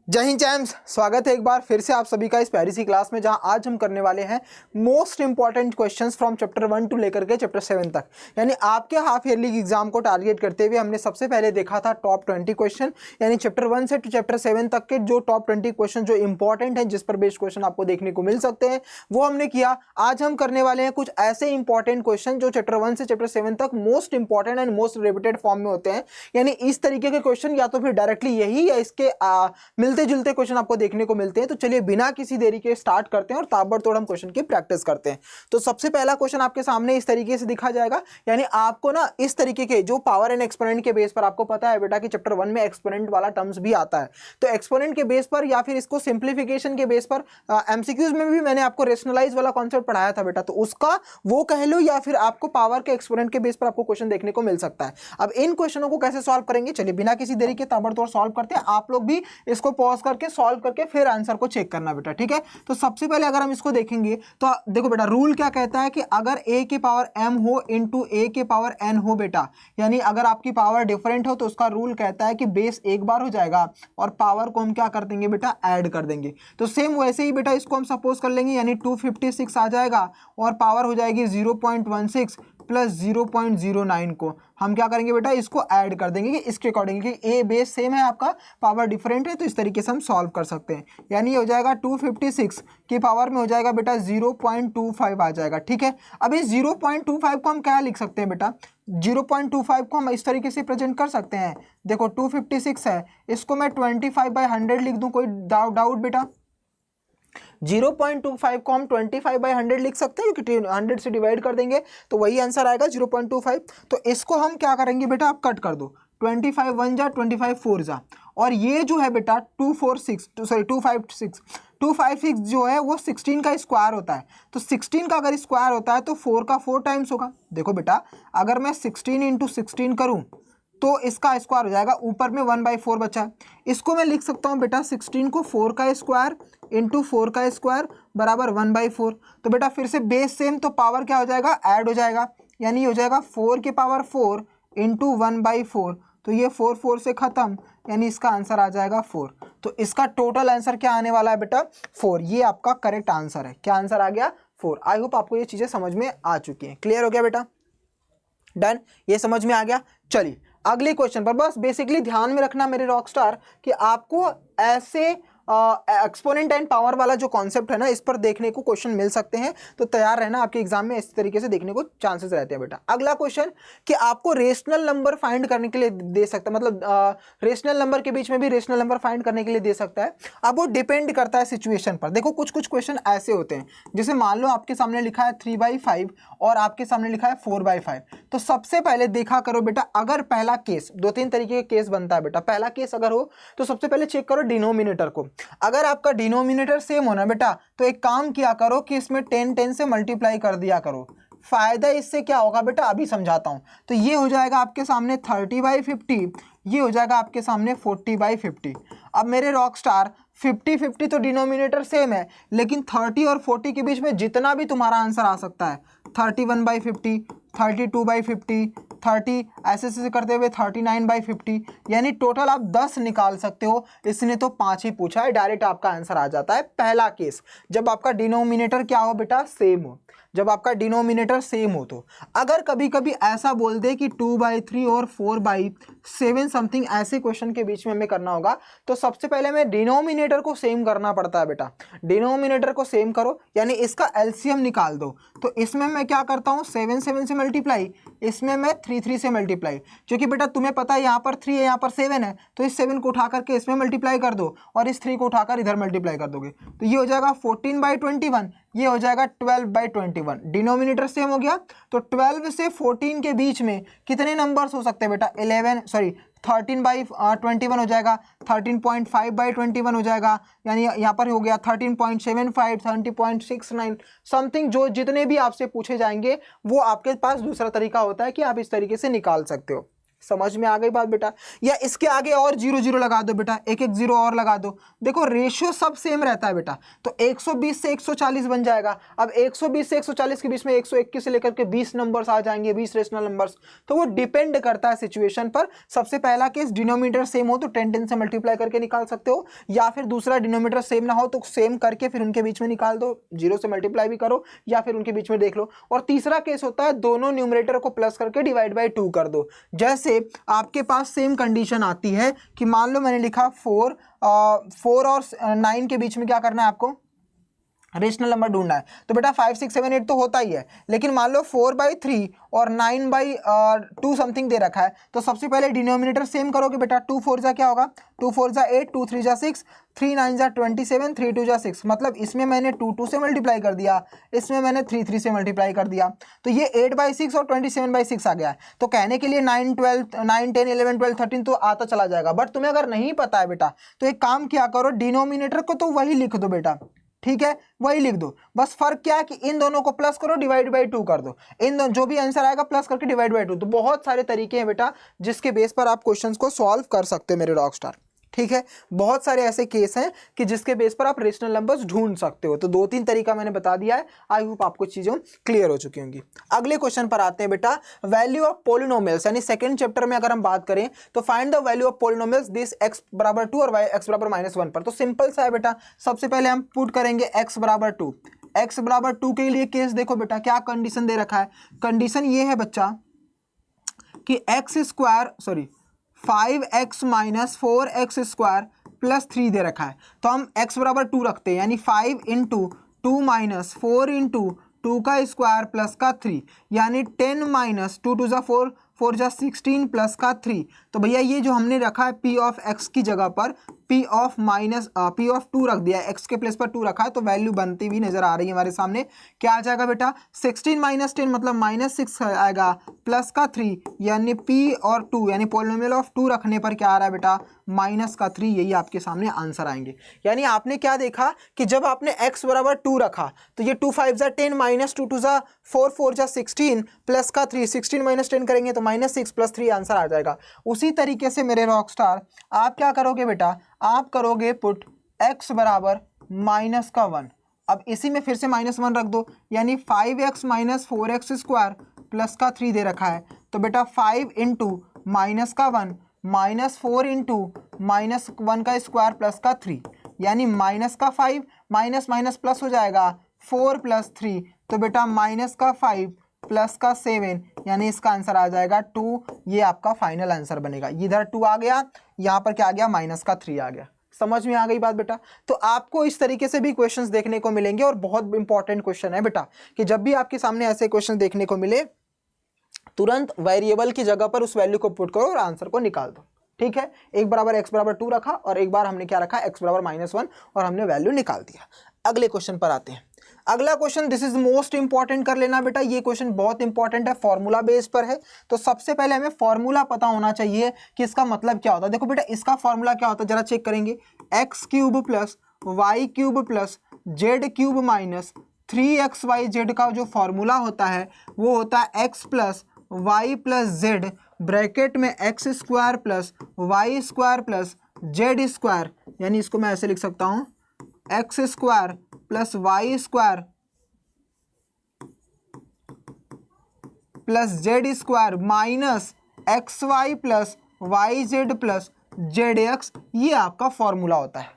जय हिंद जैम्स, स्वागत है एक बार फिर से आप सभी का इस प्यारी सी क्लास में, जहां आज हम करने वाले हैं most important questions from chapter 1 टू लेकर के चैप्टर 7 तक। यानी आपके हाफ ईयरली एग्जाम को टारगेट करते हुए हमने सबसे पहले देखा था टॉप 20 क्वेश्चन, यानी चैप्टर 1 से चैप्टर 7 तक के जो टॉप 20 क्वेश्चन जो इंपॉर्टेंट हैं, जिस पर बेस्ड क्वेश्चन आपको देखने को मिल सकते हैं, वो हमने किया। आज हम करने वाले हैं कुछ ऐसे इंपॉर्टेंट क्वेश्चन जो चैप्टर 1 से चैप्टर 7 तक most important and most repeated form में होते हैं। यानी इस तरीके के क्वेश्चन या तो फिर डायरेक्टली यही या इसके मिलते जुलते क्वेश्चन आपको देखने को मिलते हैं। तो चलिए बिना किसी देरी के स्टार्ट करते हैं और ताबड़तोड़ हम क्वेश्चन की प्रैक्टिस करते हैं। तो सबसे पहला क्वेश्चन आपके सामने इस तरीके से दिखा जाएगा, यानी आपको ना इस तरीके के जो पावर एंड एक्सपोनेंट के बेस पर, आपको पता है बेटा कि चैप्टर 1 में एक्सपोनेंट वाला टर्म्स भी आता है, तो एक्सपोनेंट के बेस पर या फिर इसको सिंप्लीफिकेशन के बेस पर एमसीक्यूज में भी मैंने आपको रेशनलाइज वाला कॉन्सेप्ट पढ़ाया था बेटा, तो उसका वो कह लो या फिर आपको पावर के एक्सपोनेंट के बेस पर आपको क्वेश्चन देखने को मिल सकता है। अब इन क्वेश्चनों को कैसे सॉल्व करेंगे, चलिए बिना किसी देरी के ताबड़तोड़ सॉल्व करते हैं। आप लोग भी इसको पॉज करके सॉल्व करके फिर आंसर को चेक करना बेटा, ठीक है। तो सबसे पहले अगर हम इसको देखेंगे तो देखो बेटा, रूल क्या कहता है कि अगर a की पावर m हो इंटू a की पावर n हो बेटा, यानी अगर आपकी पावर डिफरेंट हो तो उसका रूल कहता है कि बेस एक बार हो जाएगा और पावर को हम क्या कर देंगे बेटा, ऐड कर देंगे। तो सेम वैसे ही बेटा इसको हम सपोज कर लेंगे, यानी 256 आ जाएगा और पावर हो जाएगी 0.16 प्लस 0.09 को हम क्या करेंगे बेटा, इसको ऐड कर देंगे कि इसके अकॉर्डिंग, कि ए बेस सेम है, आपका पावर डिफरेंट है, तो इस तरीके से हम सॉल्व कर सकते हैं। यानी ये हो जाएगा 256 की पावर में हो जाएगा बेटा 0.25 आ जाएगा, ठीक है। अब इस 0.25 को हम क्या लिख सकते हैं बेटा, 0.25 को हम इस तरीके से प्रेजेंट कर सकते हैं। देखो 256 है, इसको मैं 25/100 लिख दूं, कोई डाउट बेटा? 0.25 को हम 25/100 लिख सकते हैं, क्योंकि 100 से डिवाइड कर देंगे तो वही आंसर आएगा 0.25। तो इसको हम क्या करेंगे बेटा, आप कट कर दो, 25 1 जा 25 4 जा, और ये जो है बेटा 256 जो है वो 16 का स्क्वायर होता है। तो 16 का अगर स्क्वायर होता है तो 4 का 4 टाइम्स होगा। देखो बेटा, अगर मैं 16 इंटू 16 करूँ तो इसका स्क्वायर हो जाएगा, ऊपर में 1/4 बचा है। इसको मैं लिख सकता हूँ बेटा 16 को 4 का स्क्वायर इंटू 4 का स्क्वायर बराबर 1/4। तो बेटा फिर से बेस सेम, तो पावर क्या हो जाएगा, ऐड हो जाएगा, यानी हो जाएगा 4 की पावर 4 इंटू 1/4। तो ये 4 4 से खत्म, यानी इसका आंसर आ जाएगा 4। तो इसका टोटल आंसर क्या आने वाला है बेटा, 4। ये आपका करेक्ट आंसर है। क्या आंसर आ गया, 4। आई होप आपको ये चीज़ें समझ में आ चुकी हैं। क्लियर हो गया बेटा, डन, ये समझ में आ गया। चलिए अगले क्वेश्चन पर बस बेसिकली ध्यान में रखना मेरे रॉकस्टार, कि आपको ऐसे एक्सपोनेंट एंड पावर वाला जो कॉन्सेप्ट है ना, इस पर देखने को क्वेश्चन मिल सकते हैं, तो तैयार रहना, आपके एग्जाम में इस तरीके से देखने को चांसेस रहते हैं बेटा। अगला क्वेश्चन कि आपको रेशनल नंबर फाइंड करने के लिए दे सकता है, मतलब रेशनल नंबर के बीच में भी रेशनल नंबर फाइंड करने के लिए दे सकता है। अब वो डिपेंड करता है सिचुएशन पर। देखो कुछ कुछ क्वेश्चन ऐसे होते हैं, जैसे मान लो आपके सामने लिखा है 3/5 और आपके सामने लिखा है 4/5। तो सबसे पहले देखा करो बेटा, अगर पहला केस, 2-3 तरीके का केस बनता है बेटा। पहला केस अगर हो तो सबसे पहले चेक करो डिनोमिनेटर को। अगर आपका डिनोमिनेटर सेम हो ना बेटा, तो एक काम किया करो कि इसमें 10 से मल्टीप्लाई कर दिया करो। फायदा इससे क्या होगा बेटा, अभी समझाता हूं। तो ये हो जाएगा आपके सामने 30/50, ये हो जाएगा आपके सामने 40/50। अब मेरे रॉक स्टार 50-50 तो डिनोमिनेटर सेम है, लेकिन 30 और 40 के बीच में जितना भी तुम्हारा आंसर आ सकता है, 31/50, 32/50, 30 ऐसे करते हुए 39/50, यानी टोटल आप 10 निकाल सकते हो। इसने तो 5 ही पूछा है, डायरेक्ट आपका आंसर आ जाता है। पहला केस जब आपका डिनोमिनेटर क्या हो बेटा, सेम हो, जब आपका डिनोमिनेटर सेम हो। तो अगर कभी कभी ऐसा बोल दे कि 2/3 और 4/7 समथिंग, ऐसे क्वेश्चन के बीच में हमें करना होगा, तो सबसे पहले मैं डिनोमिनेटर को सेम करना पड़ता है बेटा। डिनोमिनेटर को सेम करो, यानी इसका एलसीएम निकाल दो। तो इसमें मैं क्या करता हूँ, 7 से मल्टीप्लाई, इसमें मैं 3 से मल्टीप्लाई, क्योंकि बेटा तुम्हें पता है यहाँ पर 3 है, यहाँ पर 7 है, तो इस 7 को उठा करके इसमें मल्टीप्लाई कर दो और इस 3 को उठाकर इधर मल्टीप्लाई कर दोगे, तो ये हो जाएगा 14/21, ये हो जाएगा 12/21। डिनोमिनेटर सेम हो गया, तो 12 से 14 के बीच में कितने नंबर्स हो सकते हैं बेटा, 13/21 हो जाएगा, 13.5/21 हो जाएगा, यानी यहाँ पर हो गया 13.75, 13.69 समथिंग। जो जितने भी आपसे पूछे जाएंगे वो आपके पास दूसरा तरीका होता है कि आप इस तरीके से निकाल सकते हो। समझ में आ गई बात बेटा। या इसके आगे और 0 0 लगा दो बेटा, एक एक 0 और लगा दो। देखो रेशियो सब सेम रहता है बेटा, तो 120 से 140 बन जाएगा। अब 120 से 140 के बीच में 121 से लेकर के 20 नंबर्स आ जाएंगे, 20 रेशनल नंबर्स। तो वो डिपेंड करता है सिचुएशन पर। सबसे पहला केस डिनोमिनेटर सेम हो तो 10 10 से मल्टीप्लाई करके निकाल सकते हो, या फिर दूसरा डिनोमिनेटर सेम ना हो तो सेम करके फिर उनके बीच में निकाल दो, 0 से मल्टीप्लाई भी करो या फिर उनके बीच में देख लो। और तीसरा केस होता है दोनों न्यूमरेटर को प्लस करके डिवाइड बाई 2 कर दो। जैसे आपके पास सेम कंडीशन आती है कि मान लो मैंने लिखा 4 और 9 के बीच में क्या करना है आपको, रेशनल नंबर ढूंढना है। तो बेटा 5 6 7 8 तो होता ही है, लेकिन मान लो 4/3 और 9/2 समथिंग दे रखा है, तो सबसे पहले डिनोमिनेटर सेम करोगे बेटा। 2 4 जा क्या होगा, 2 4 जा 8, 2 3 जा 6, 3 9 जा 27, 3 2 जा 6। मतलब इसमें मैंने 2 2 से मल्टीप्लाई कर दिया, इसमें मैंने 3 3 से मल्टीप्लाई कर दिया, तो ये 8/6 और 27/6 आ गया है। तो कहने के लिए 9 12 9 10 11 12 13 तो आता चला जाएगा। बट तुम्हें अगर नहीं पता है बेटा तो एक काम क्या करो, डिनोमिनेटर को तो वही लिख दो बेटा, ठीक है, वही लिख दो। बस फर्क क्या है कि इन दोनों को प्लस करो, डिवाइड बाई 2 कर दो। इन दोनों जो भी आंसर आएगा प्लस करके डिवाइड बाई 2। तो बहुत सारे तरीके हैं बेटा जिसके बेस पर आप क्वेश्चंस को सॉल्व कर सकते हो मेरे रॉक स्टार, ठीक है। बहुत सारे ऐसे केस हैं कि जिसके बेस पर आप रेशनल नंबर्स ढूंढ सकते हो। तो 2-3 तरीका मैंने बता दिया है, आई होप आपको चीजें क्लियर हो चुकी होंगी। अगले क्वेश्चन पर आते हैं बेटा, वैल्यू ऑफ पॉलिनोमियल्स, यानी सेकंड चैप्टर में अगर हम बात करें तो find the value of polynomials this x बराबर 2 और y x बराबर -1 पर। तो सिंपल सा है बेटा, सबसे पहले हम पुट करेंगे x बराबर 2। x बराबर 2 के लिए केस देखो बेटा, क्या कंडीशन दे रखा है। कंडीशन ये है बच्चा कि x² 5x - 4x² + 3 दे रखा है। तो हम x बराबर 2 रखते हैं, यानी 5 × 2 - 4 × 2 का स्क्वायर प्लस का 3, यानी 10 - 2 2 जा 4 4 जा 16 प्लस का 3। तो भैया ये जो हमने रखा है p ऑफ x की जगह पर p ऑफ 2 रख दिया है, x के प्लेस पर 2 रखा है, तो वैल्यू बनती हुई नजर आ रही है हमारे सामने। क्या आ जाएगा बेटा, 16 - 10 मतलब -6 आएगा, प्लस का 3 यानी p और 2 यानी पॉलिनोमियल ऑफ 2 रखने पर क्या आ रहा है बेटा, -3। यही आपके सामने आंसर आएंगे। यानी आपने क्या देखा कि जब आपने x बराबर 2 रखा तो ये 2 5 जा 10 -2 2 जा 4 4 जा 16 प्लस का 3, 16 - 10 करेंगे तो -6 + 3 आंसर आ जाएगा। उसी तरीके से मेरे रॉक स्टार आप क्या करोगे बेटा, आप करोगे पुट x बराबर -1। अब इसी में फिर से -1 रख दो, यानी 5x - 4x² प्लस का 3 दे रखा है। तो बेटा 5 × -1 -4 × -1 का स्क्वायर प्लस का 3, यानी -5 माइनस प्लस हो जाएगा 4 + 3, तो बेटा -5 प्लस का 7, यानी इसका आंसर आ जाएगा 2। ये आपका फाइनल आंसर बनेगा। इधर 2 आ गया, यहाँ पर क्या आ गया, -3 आ गया। समझ में आ गई बात बेटा। तो आपको इस तरीके से भी क्वेश्चंस देखने को मिलेंगे, और बहुत इंपॉर्टेंट क्वेश्चन है बेटा कि जब भी आपके सामने ऐसे क्वेश्चन देखने को मिले तुरंत वेरिएबल की जगह पर उस वैल्यू को पुट करो और आंसर को निकाल दो, ठीक है। एक बराबर x बराबर 2 रखा और एक बार हमने क्या रखा, x बराबर -1, और हमने वैल्यू निकाल दिया। अगले क्वेश्चन पर आते हैं। अगला question, this is most important कर लेना बेटा, ये क्वेश्चन बहुत इंपॉर्टेंट है, फॉर्मूला बेस पर है। तो सबसे पहले हमें फॉर्मूला पता होना चाहिए कि इसका मतलब क्या होता है। देखो बेटा इसका फॉर्मूला क्या होता है, जरा चेक करेंगे। x³ + y³ + z³ - 3xyz का जो फॉर्मूला होता है वो होता है x + y + z ब्रैकेट में x² + y² + z², यानी इसको मैं ऐसे लिख सकता हूं, x² + y² + z² minus xy + yz + zx। ये आपका फॉर्मूला होता है,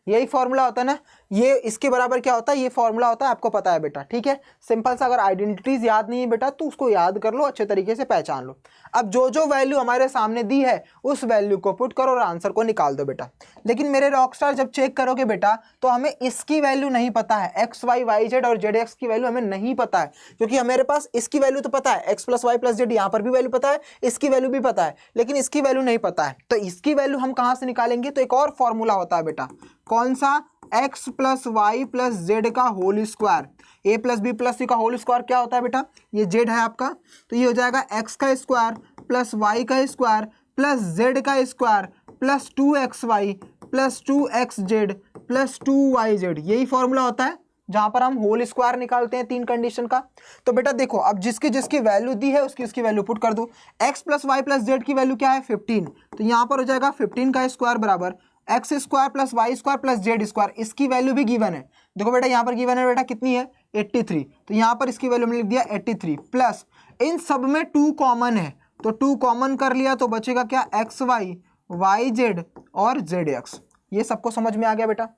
यही फॉर्मूला होता है ना। ये इसके बराबर क्या होता है, ये फॉर्मूला होता है, आपको पता है बेटा, ठीक है। सिंपल सा, अगर आइडेंटिटीज याद नहीं है बेटा तो उसको याद कर लो, अच्छे तरीके से पहचान लो। अब जो जो वैल्यू हमारे सामने दी है उस वैल्यू को पुट करो और आंसर को निकाल दो बेटा। लेकिन मेरे रॉकस्टार जब चेक करोगे बेटा तो हमें इसकी वैल्यू नहीं पता है, एक्स वाई वाई जेड और जेड एक्स की वैल्यू हमें नहीं पता है, क्योंकि हमारे पास इसकी वैल्यू तो पता है, एक्स + y + z, यहाँ पर भी वैल्यू पता है, इसकी वैल्यू भी पता है, लेकिन इसकी वैल्यू नहीं पता है। तो इसकी वैल्यू हम कहाँ से निकालेंगे, तो एक और फॉर्मूला होता है बेटा, कौन सा, x + y + z का whole square. a + b + c का होल स्क्वायर क्या होता है बेटा, ये z है आपका, तो ये हो जाएगा x का स्क्वायर + y का स्क्वायर + z का स्क्वायर + 2xy + 2xz + 2yz। यही फॉर्मूला होता है, जहां पर हम होल स्क्वायर निकालते हैं 3 कंडीशन का। तो बेटा देखो अब जिसकी जिसकी वैल्यू दी है उसकी उसकी वैल्यू पुट कर दो। x plus Y plus Z की वैल्यू क्या है 15, तो यहाँ पर हो जाएगा 15 का स्क्वायर बराबर X square plus Y square plus Z square, इसकी वैल्यू भी गिवन है। देखो बेटा यहाँ पर गिवन है बेटा कितनी है 83, तो यहाँ पर इसकी वैल्यू मैंने लिख दिया 83 प्लस इन सब में 2 कॉमन है, तो 2 कॉमन कर लिया तो बचेगा क्या एक्स वाई वाई जेड और जेड एक्स। ये सबको समझ में आ गया बेटा।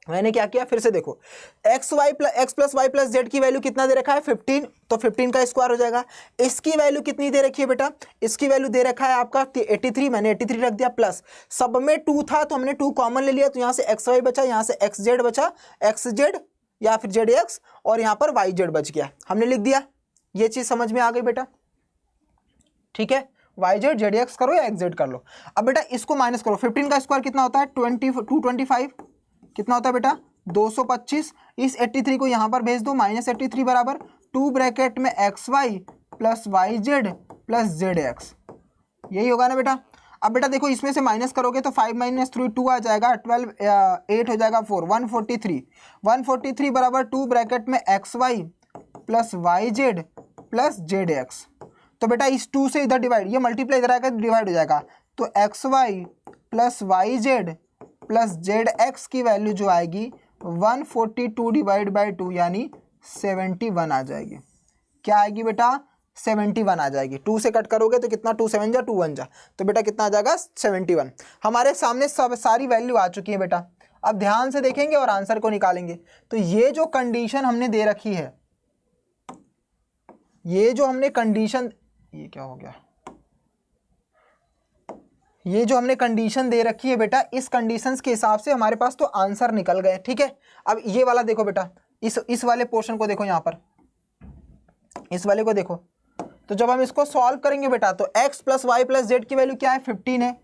मैंने क्या किया फिर से देखो X plus Y plus Z की वैल्यू कितना दे रखा है 15, तो 15 का स्क्वायर हो जाएगा। इसकी वैल्यू कितनी दे रखी है बेटा, इसकी वैल्यू दे रखा है आपका 83, मैंने 83 रख दिया प्लस सब में 2 था तो हमने 2 कॉमन ले लिया, तो यहाँ से एक्स वाई बचा, यहाँ से एक्स जेड बचा, एक्स जेड या फिर जेड एक्स, और यहाँ पर वाई जेड बच गया, हमने लिख दिया। ये चीज समझ में आ गई बेटा, ठीक है। वाई जेड जेड एक्स करो या एक्स जेड कर लो। अब बेटा इसको माइनस करो, 15 का स्क्वायर कितना होता है 225, कितना होता है बेटा 225, इस 83 को यहाँ पर भेज दो, -83 बराबर 2 ब्रैकेट में X Y plus Y Z plus Z X, यही होगा ना बेटा। अब बेटा देखो इसमें से माइनस करोगे तो 5 - 3 2 आ जाएगा, 12 8 हो जाएगा 4 143 बराबर 2 ब्रैकेट में X Y plus Y Z plus Z X. तो बेटा इस 2 से इधर डिवाइड, ये मल्टीप्लाई इधर आएगा डिवाइड हो जाएगा, तो x Y plus Y Z plus Z x की वैल्यू जो आएगी 142 डिवाइड बाई 2 यानी 71 आ जाएगी। क्या आएगी बेटा 71 आ जाएगी। 2 से कट करोगे तो कितना 2 7 जा 2 1 जा, तो बेटा कितना आ जाएगा 71। हमारे सामने सब सारी वैल्यू आ चुकी है बेटा। अब ध्यान से देखेंगे और आंसर को निकालेंगे। तो ये जो कंडीशन हमने दे रखी है, ये जो हमने कंडीशन, ये क्या हो गया, ये जो हमने कंडीशन दे रखी है बेटा, इस कंडीशंस के हिसाब से हमारे पास तो आंसर निकल गए, ठीक है। अब ये वाला देखो बेटा, इस वाले पोर्शन को देखो, यहाँ पर इस वाले को देखो, तो जब हम इसको सॉल्व करेंगे बेटा तो x plus Y plus Z की वैल्यू क्या है 15 है,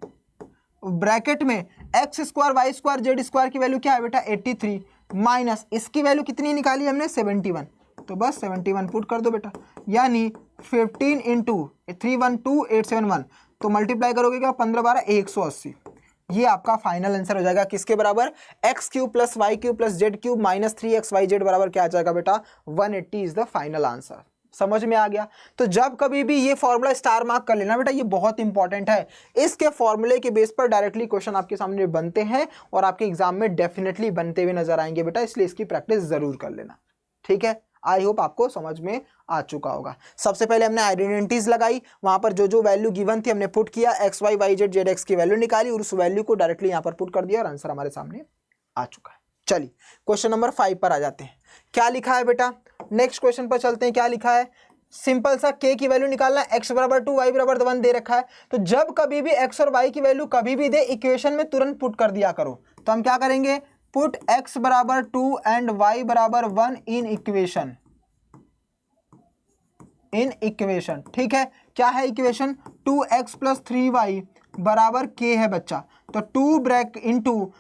ब्रैकेट में x square y square z square की वैल्यू क्या है बेटा 83, माइनस इसकी वैल्यू कितनी निकाली हमने 71, तो बस 71 पुट कर दो बेटा, यानी 15 इंटू 312871, तो मल्टीप्लाई करोगे क्या 15 12 180, ये आपका फाइनल आंसर हो जाएगा। किसके बराबर x cube plus y cube plus z cube minus 3x y z बराबर क्या आ जाएगा बेटा 180 इज द फाइनल आंसर। समझ में आ गया। तो जब कभी भी ये फॉर्मूला स्टार मार्क कर लेना बेटा, ये बहुत इंपॉर्टेंट है। इसके फॉर्मूले के बेस पर डायरेक्टली क्वेश्चन आपके सामने बनते हैं और आपके एग्जाम में डेफिनेटली बनते हुए नजर आएंगे बेटा, इसलिए इसकी प्रैक्टिस जरूर कर लेना, ठीक है। आई होप आपको समझ में आ चुका होगा। सबसे पहले हमने आइडेंटिटीज लगाई, वहां पर जो जो वैल्यू गिवन थी हमने पुट किया, x y y z z x की वैल्यू निकाली और उस वैल्यू को डायरेक्टली यहां पर पुट कर दिया और आंसर हमारे सामने आ चुका है। चलिए क्वेश्चन नंबर 5 पर आ जाते हैं। क्या लिखा है बेटा, नेक्स्ट क्वेश्चन पर चलते हैं। क्या लिखा है, सिंपल सा k की वैल्यू निकालना है, x बराबर 2 y बराबर 1 दे रखा है। तो जब कभी भी x और y की वैल्यू कभी भी दे, इक्वेशन में तुरंत पुट कर दिया करो। तो हम क्या करेंगे, पुट x बराबर 2 एंड y बराबर 1 इन इक्वेशन, ठीक है। क्या है इक्वेशन, 2x प्लस 3y बराबर k है बच्चा, तो 2 ब्रैक इंटू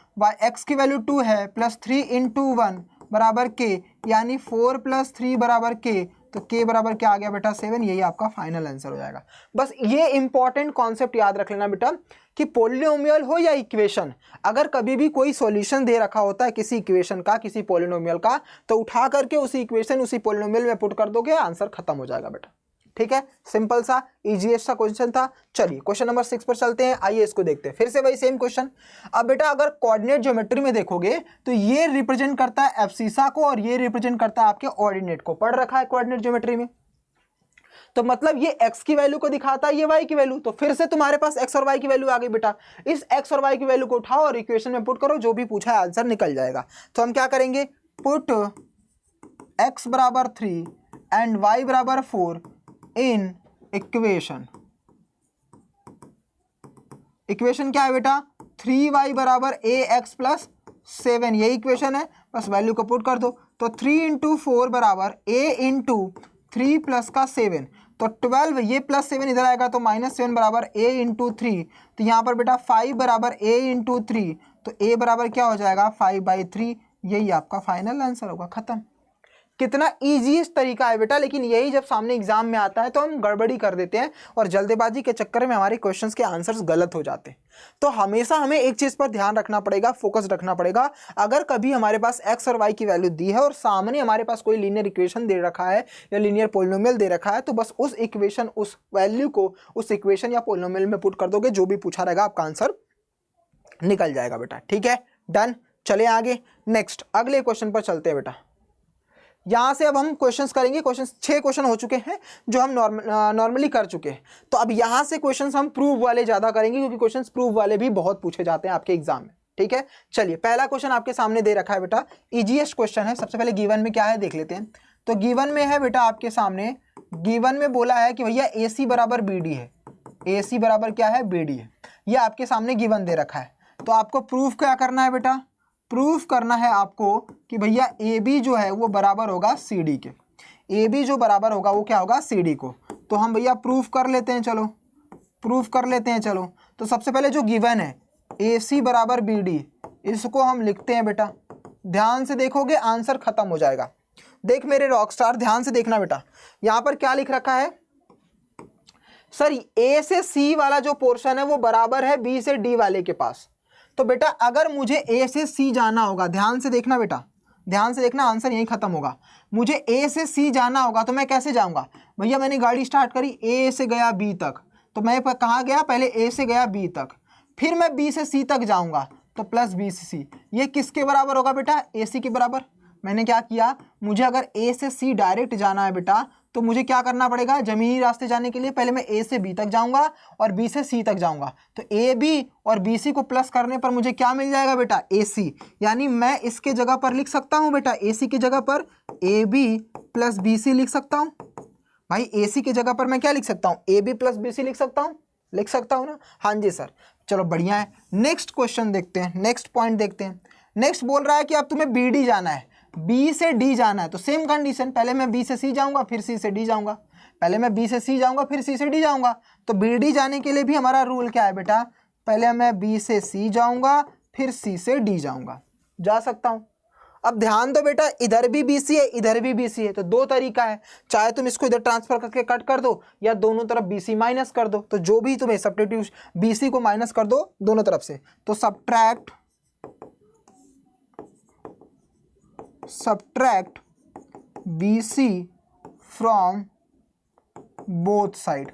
x की वैल्यू 2 है प्लस 3 इंटू 1 बराबर k, यानी 4 प्लस 3 बराबर k, तो k बराबर क्या आ गया बेटा 7, यही आपका फाइनल आंसर हो जाएगा। बस ये इंपॉर्टेंट कॉन्सेप्ट याद रख लेना बेटा कि पॉलिनोमियल हो या इक्वेशन, अगर कभी भी कोई सॉल्यूशन दे रखा होता है किसी इक्वेशन का, किसी पॉलिनोमियल का, तो उठा करके उसी इक्वेशन उसी पॉलिनोमियल में पुट कर दोगे, आंसर खत्म हो जाएगा बेटा, ठीक है। सिंपल सा इजीएस्ट सा क्वेश्चन था। चलिए क्वेश्चन नंबर 6 पर चलते हैं, आइए इसको देखते हैं। फिर से वही सेम क्वेश्चन। अब बेटा अगर कोऑर्डिनेट ज्योमेट्री में देखोगे तो ये रिप्रेजेंट करता है एब्सिसा को और ये रिप्रेजेंट करता है आपके ऑर्डिनेट को, पढ़ रखा है कोऑर्डिनेट ज्योमेट्री में। तो मतलब ये x की वैल्यू को दिखाता है, ये y की वैल्यू, तो फिर से तुम्हारे पास x और y की वैल्यू आ गई बेटा। इस x और y की वैल्यू को उठाओ और इक्वेशन में पुट करो, जो भी पूछा है आंसर निकल जाएगा। तो हम क्या करेंगे, पुट x बराबर 3 एंड y बराबर 4 इन इक्वेशन। इक्वेशन क्या है बेटा, 3y बराबर ax प्लस 7, ये इक्वेशन है। बस वैल्यू को पुट कर दो, तो 3 इंटू 4 बराबर a इंटू 3 प्लस का 7, तो 12, ये प्लस 7 इधर आएगा तो -7 बराबर a इंटू 3, तो यहाँ पर बेटा 5 बराबर a इंटू 3, तो a बराबर क्या हो जाएगा 5/3, यही आपका फाइनल आंसर होगा, खत्म। कितना ईजीएस्ट तरीका है बेटा, लेकिन यही जब सामने एग्जाम में आता है तो हम गड़बड़ी कर देते हैं और जल्दबाजी के चक्कर में हमारे क्वेश्चंस के आंसर्स गलत हो जाते हैं। तो हमेशा हमें एक चीज़ पर ध्यान रखना पड़ेगा, फोकस रखना पड़ेगा। अगर कभी हमारे पास एक्स और वाई की वैल्यू दी है और सामने हमारे पास कोई लीनियर इक्वेशन दे रखा है या लीनियर पोलिनोमियल दे रखा है, तो बस उस इक्वेशन, उस वैल्यू को उस इक्वेशन या पोलिनोमियल में पुट कर दोगे, जो भी पूछा रहेगा आपका आंसर निकल जाएगा बेटा। ठीक है, डन। चले आगे, नेक्स्ट अगले क्वेश्चन पर चलते हैं बेटा। यहाँ से अब हम क्वेश्चंस करेंगे। क्वेश्चंस 6 क्वेश्चन हो चुके हैं जो हम नॉर्मली कर चुके हैं। तो अब यहाँ से क्वेश्चंस हम प्रूव वाले ज़्यादा करेंगे, क्योंकि क्वेश्चंस प्रूव वाले भी बहुत पूछे जाते हैं आपके एग्जाम में। ठीक है, चलिए पहला क्वेश्चन आपके सामने दे रखा है बेटा, इजीएस्ट क्वेश्चन है। सबसे पहले गिवन में क्या है देख लेते हैं। तो गिवन में है बेटा आपके सामने, गिवन में बोला है कि भैया AC बराबर BD है। AC बराबर क्या है, BD है। ये आपके सामने गिवन दे रखा है। तो आपको प्रूफ क्या करना है बेटा, प्रूफ करना है आपको कि भैया AB जो है वो बराबर होगा CD के। AB जो बराबर होगा वो क्या होगा, CD को। तो हम भैया प्रूफ कर लेते हैं, चलो प्रूफ कर लेते हैं। चलो तो सबसे पहले जो गिवन है AC बराबर BD, इसको हम लिखते हैं बेटा। ध्यान से देखोगे आंसर खत्म हो जाएगा। देख मेरे रॉकस्टार, ध्यान से देखना बेटा, यहाँ पर क्या लिख रखा है सर, A से C वाला जो पोर्शन है वो बराबर है B से D वाले के पास। तो बेटा अगर मुझे A से C जाना होगा, ध्यान से देखना बेटा, ध्यान से देखना, आंसर यहीं खत्म होगा। मुझे A से C जाना होगा तो मैं कैसे जाऊंगा भैया, मैंने गाड़ी स्टार्ट करी, A से गया B तक, तो मैं कहाँ गया, पहले A से गया B तक, फिर मैं B से C तक जाऊंगा, तो प्लस B से C। ये किसके बराबर होगा बेटा, AC के बराबर। मैंने क्या किया, मुझे अगर A से C डायरेक्ट जाना है बेटा, तो मुझे क्या करना पड़ेगा, जमीनी रास्ते जाने के लिए पहले मैं A से B तक जाऊंगा और B से C तक जाऊंगा। तो AB और BC को प्लस करने पर मुझे क्या मिल जाएगा बेटा, AC। यानी मैं इसके जगह पर लिख सकता हूं बेटा, AC की जगह पर AB प्लस BC लिख सकता हूं। भाई AC की जगह पर मैं क्या लिख सकता हूं, AB प्लस BC लिख सकता हूं, लिख सकता हूं ना। हाँ जी सर, चलो बढ़िया है। नेक्स्ट क्वेश्चन देखते हैं, नेक्स्ट पॉइंट देखते हैं। नेक्स्ट बोल रहा है कि अब तुम्हें BD जाना है, B से D जाना है। तो सेम कंडीशन, पहले मैं B से C जाऊंगा फिर C से D जाऊंगा, पहले मैं B से C जाऊंगा फिर C से D जाऊंगा। तो BD जाने के लिए भी हमारा रूल क्या है बेटा, पहले मैं B से C जाऊंगा फिर C से D जाऊंगा, जा सकता हूं। अब ध्यान दो बेटा, इधर भी BC है इधर भी BC है, तो दो तरीका है, चाहे तुम इसको इधर ट्रांसफर करके कट कर दो या दोनों तरफ BC माइनस कर दो। तो जो भी तुम्हें सब्स्टिट्यूट, BC को माइनस कर दो दोनों तरफ से। तो subtract BC from both side,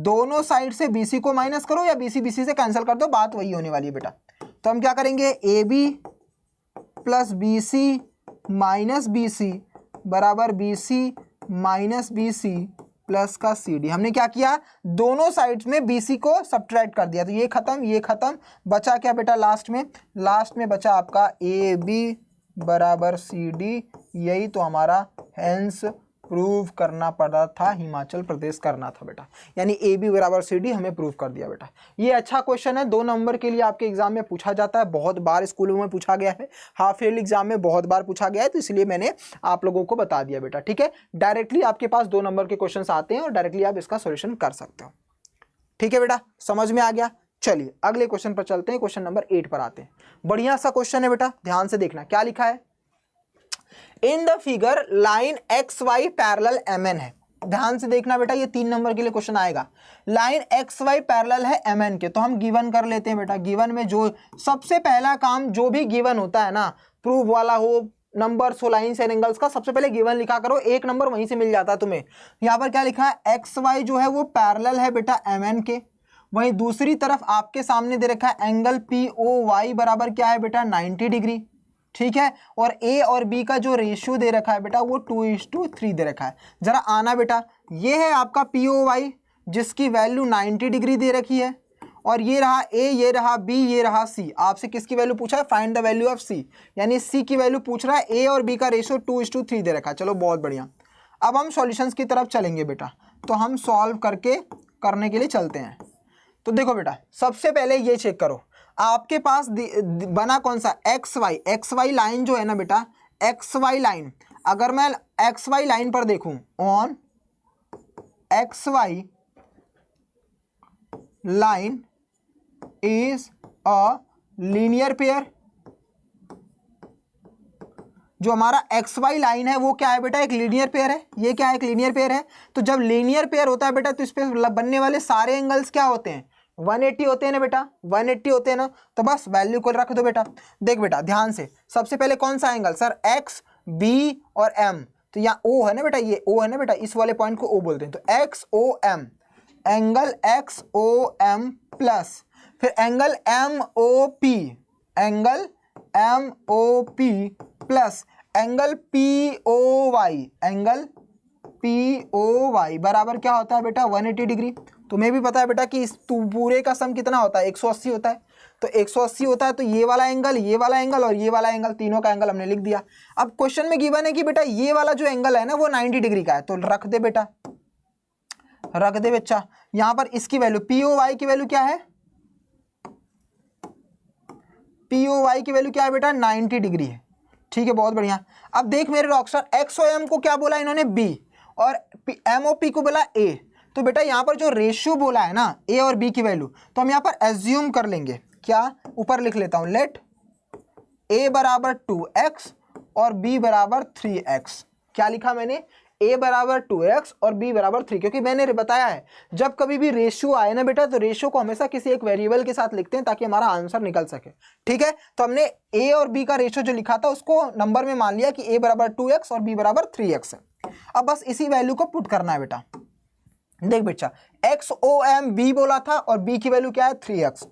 दोनों साइड से BC को माइनस करो या BC BC से कैंसिल कर दो, बात वही होने वाली है बेटा। तो हम क्या करेंगे, AB plus BC minus BC बराबर BC माइनस BC प्लस का CD। हमने क्या किया, दोनों साइड्स में BC को सब्ट्रैक्ट कर दिया, तो ये खत्म ये खत्म, बचा क्या बेटा, लास्ट में बचा आपका AB बराबर CD। यही तो हमारा हेंस प्रूव करना पड़ा था, हिमाचल प्रदेश करना था बेटा, यानी AB बराबर CD हमें प्रूव कर दिया बेटा। ये अच्छा क्वेश्चन है, 2 नंबर के लिए आपके एग्जाम में पूछा जाता है, बहुत बार स्कूलों में पूछा गया है, हाफ ईयरली एग्जाम में बहुत बार पूछा गया है, तो इसलिए मैंने आप लोगों को बता दिया बेटा। ठीक है, डायरेक्टली आपके पास 2 नंबर के क्वेश्चन आते हैं और डायरेक्टली आप इसका सोल्यूशन कर सकते हो। ठीक है बेटा, समझ में आ गया। चलिए अगले क्वेश्चन पर चलते हैं, क्वेश्चन नंबर 8 पर आते हैं। बढ़िया सा क्वेश्चन है बेटा, ध्यान से देखना क्या लिखा है। In the figure line XY parallel MN है। ध्यान से देखना बेटा, ये 3 नंबर के लिए क्वेश्चन आएगा। लाइन XY पैरेलल है MN के, तो हम गिवन कर लेते हैं बेटा। गिवन में जो सबसे पहला काम, जो भी गिवन होता है ना, प्रूफ वाला हो, नंबर्स हो, लाइन्स एंड एंगल्स का, सबसे पहले गिवन लिखा करो, 1 नंबर वहीं से मिल जाता है तुम्हें। यहाँ पर क्या लिखा है, XY जो है वो पैरेलल है बेटा MN के, वहीं दूसरी तरफ आपके सामने दे रखा है एंगल POY बराबर क्या है बेटा, 90 डिग्री। ठीक है, और A और B का जो रेशियो दे रखा है बेटा वो 2:3 दे रखा है। जरा आना बेटा, ये है आपका POY जिसकी वैल्यू 90 डिग्री दे रखी है, और ये रहा A, ये रहा B, ये रहा C। आपसे किसकी वैल्यू पूछा है, find the value of C, यानी C की वैल्यू पूछ रहा है। A और B का रेशियो 2:3 दे रखा है। चलो बहुत बढ़िया, अब हम सॉल्यूशंस की तरफ चलेंगे बेटा। तो हम सॉल्व करने के लिए चलते हैं। तो देखो बेटा, सबसे पहले ये चेक करो, आपके पास बना कौन सा, XY लाइन जो है ना बेटा, XY लाइन, अगर मैं XY लाइन पर देखूं, on XY line is a linear pair, जो हमारा एक्स वाई लाइन है वो क्या है बेटा, एक लीनियर पेयर है। ये क्या है, एक लीनियर पेयर है। तो जब लीनियर पेयर होता है बेटा तो इस पे बनने वाले सारे एंगल्स क्या होते हैं, 180 होते हैं ना बेटा, 180 होते हैं ना। तो बस वैल्यू को रख दो बेटा। देख बेटा ध्यान से, सबसे पहले कौन सा एंगल, सर एक्स बी और एम, तो यहाँ ओ है ना बेटा, ये ओ है ना बेटा, इस वाले पॉइंट को ओ बोलते हैं। तो X O M, angle X O M plus फिर angle M O P, angle M O P plus angle P O Y, angle P O Y बराबर क्या होता है बेटा, 180 डिग्री। तुम्हें भी पता है बेटा कि इस पूरे का सम कितना होता है, 180 होता है। तो 180 होता है तो ये वाला एंगल, ये वाला एंगल और ये वाला एंगल, तीनों का एंगल हमने लिख दिया। अब क्वेश्चन में गिवन है कि बेटा ये वाला जो एंगल है ना वो 90 डिग्री का है, तो रख दे बेटा, रख दे बच्चा। यहां पर इसकी वैल्यू पी ओ वाई की वैल्यू क्या है, पी ओ वाई की वैल्यू क्या है बेटा, 90 डिग्री है। ठीक है, बहुत बढ़िया। अब देख मेरे रॉकस्टार, एक्स और एम को क्या बोला इन्होंने, बी, और एम ओ पी को बोला ए। तो बेटा यहाँ पर जो रेशियो बोला है ना ए और बी की वैल्यू, तो हम यहाँ पर एज्यूम कर लेंगे, क्या, ऊपर लिख लेता हूं, लेट ए बराबर 2x और b बराबर 3x। क्या लिखा मैंने, a बराबर 2x और b बराबर 3, क्योंकि मैंने बताया है जब कभी भी रेशियो आए ना बेटा तो रेशियो को हमेशा किसी एक वेरिएबल के साथ लिखते हैं ताकि हमारा आंसर निकल सके। ठीक है, तो हमने a और b का रेशियो जो लिखा था उसको नंबर में मान लिया कि a बराबर 2x और b बराबर 3x है। अब बस इसी वैल्यू को पुट करना है बेटा। देख बेटा, एक्स ओ एम बी बोला था और b की वैल्यू क्या है, 3x।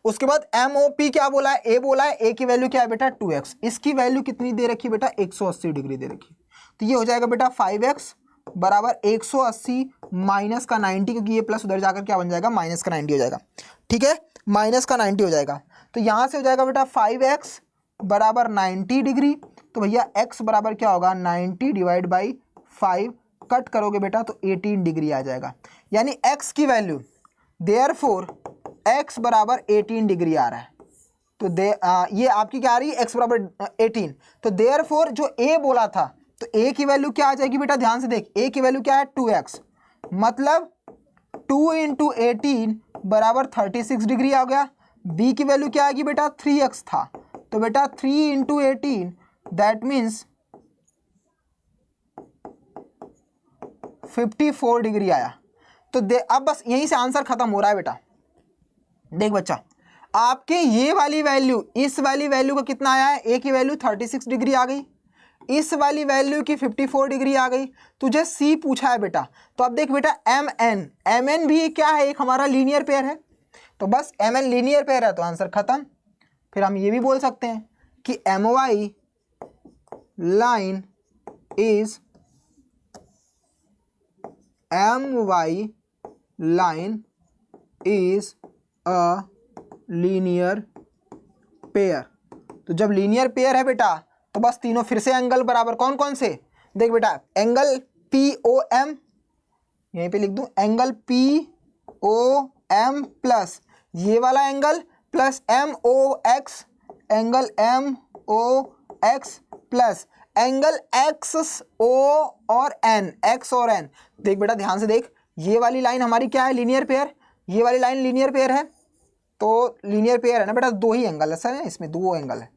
उसके बाद एम ओ पी क्या बोला है, ए बोला है, ए की वैल्यू क्या है बेटा, 2x। इसकी वैल्यू कितनी दे रखी बेटा, 180 डिग्री दे रखी। तो ये हो जाएगा बेटा 5x बराबर 180 माइनस का 90, क्योंकि ये प्लस उधर जाकर क्या बन जाएगा, माइनस का 90 हो जाएगा। ठीक है, माइनस का 90 हो जाएगा। तो यहाँ से हो जाएगा बेटा 5x बराबर 90 डिग्री। तो भैया x बराबर क्या होगा, 90 डिवाइड बाई 5, कट करोगे बेटा तो 18 डिग्री आ जाएगा। यानी x की वैल्यू देयरफॉर x बराबर 18 डिग्री आ रहा है। तो ये आपकी क्या आ रही है, x बराबर 18। तो देयरफॉर जो a बोला था, तो a की वैल्यू क्या आ जाएगी बेटा, ध्यान से देख, a की वैल्यू क्या है, 2x, मतलब 2 इंटू 18 बराबर 36 डिग्री आ गया। b की वैल्यू क्या आएगी बेटा, 3x था, तो बेटा 3 इंटू 18 दैट मीन्स 54 डिग्री आया। तो अब बस यहीं से आंसर खत्म हो रहा है बेटा। देख बच्चा, आपके ये वाली वैल्यू इस वाली वैल्यू का कितना आया है, ए की वैल्यू 36 डिग्री आ गई, इस वाली वैल्यू की 54 डिग्री आ गई। तुझे सी पूछा है बेटा, तो अब देख बेटा एम एन भी क्या है, एक हमारा लीनियर पेयर है। तो बस एम एन लीनियर पेयर है तो आंसर खत्म। फिर हम ये भी बोल सकते हैं कि m y line is a linear pair. तो जब लीनियर पेयर है बेटा तो बस तीनों फिर से एंगल बराबर, कौन कौन से, देख बेटा एंगल पी ओ एम, यहीं पे लिख दूं angle P O M plus ये वाला angle plus M O X, angle M O X plus angle X O और एन, एक्स और एन। देख बेटा ध्यान से देख, ये वाली लाइन हमारी क्या है, लीनियर पेयर, ये वाली लाइन लीनियर पेयर है। तो लीनियर पेयर है ना बेटा, दो ही एंगल है सर, इसमें दो एंगल है।